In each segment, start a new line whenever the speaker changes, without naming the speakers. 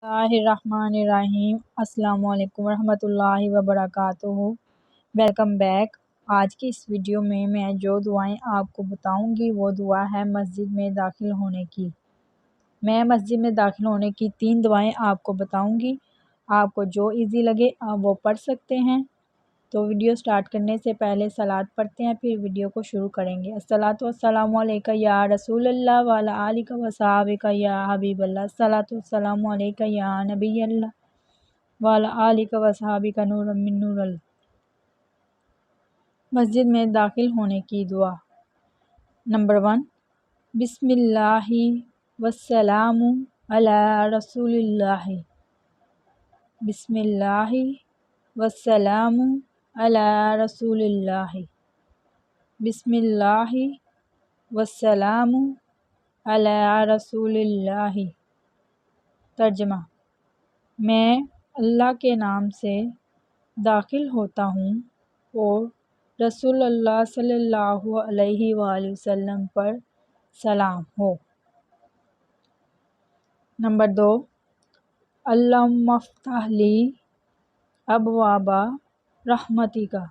बिस्मिल्लाहिर्रहमानिर्रहीम। अस्सलाम वालेकुम वरहमतुल्लाहि वबरकातुहू। Welcome back. आज की इस वीडियो में मैं जो दुआएं आपको बताऊंगी वो दुआ है मस्जिद में दाखिल होने की। मैं मस्जिद में दाखिल होने की 3 दुआएं आपको बताऊंगी। आपको जो इजी लगे आप वो पढ़ सकते हैं। तो वीडियो स्टार्ट करने से पहले सलात पढ़ते हैं, फिर वीडियो को शुरू करेंगे। अस्सलातु वस्सलामु अलैका या रसूलल्लाह व अला आलिका व सहाबिका या हबीबल्लाह। अस्सलातु वस्सलामु अलैका या नबियल्लाह व अला आलिका व सहाबिका नूरम मिन नूरिल्लाह। मस्जिद में दाखिल होने की दुआ। नंबर 1, बिस्मिल्लाहि वस्सलामु अला रसूलिल्लाहि। बिस्मिल्लाहि वस्सलामु अला रसूलिल्लाहि। बिस्मिल्लाहि वस्सलामु अला रसूलिल्लाहि। तर्जमा: मैं अल्लाह के नाम से दाखिल होता हूँ और रसूलुल्लाह सल्लल्लाहु अलैहि वसल्लम पर सलाम हो। नंबर 2, अल्लाहुम्मा फ़्तह ली अबवाबा रहमतिका।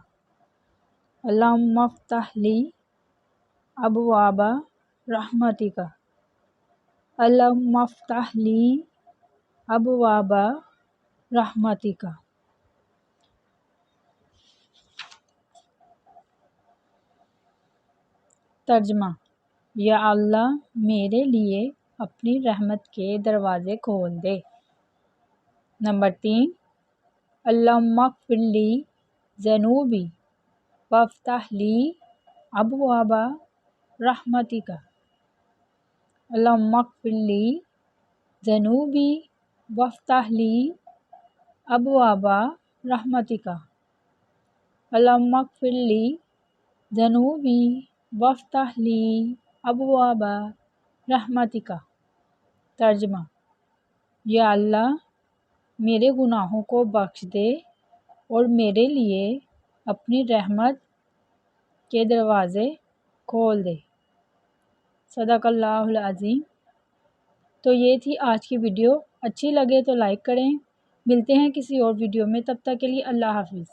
अल्लाहुम्मा फ़्तह ली अबवाबा रहमतिका। अल्लाहुम्मा फ़्तह ली अबवाबा रहमतिका। तर्जमा: या अल्लाह मेरे लिए अपनी रहमत के दरवाज़े खोल दे। नंबर 3, अल्लाहुम्मा ग़फ़िर ली ज़ुनूबी वफ़्तह ली अबवाबा रहमतिका। अल्लाहुम्मा ग़फ़िर ली ज़ुनूबी वफ़्तह ली अबवाबा रहमतिका। अल्लाहुम्मा ग़फ़िर ली ज़ुनूबी वफ़्तह ली अबवाबा रहमतिका। तर्जमा: या अल्लाह मेरे गुनाहों को बख्श दे और मेरे लिए अपनी रहमत के दरवाज़े खोल दे। सदक़ल्लाहुल अज़ीम। तो ये थी आज की वीडियो। अच्छी लगे तो लाइक करें। मिलते हैं किसी और वीडियो में, तब तक के लिए अल्लाह हाफ़िज़।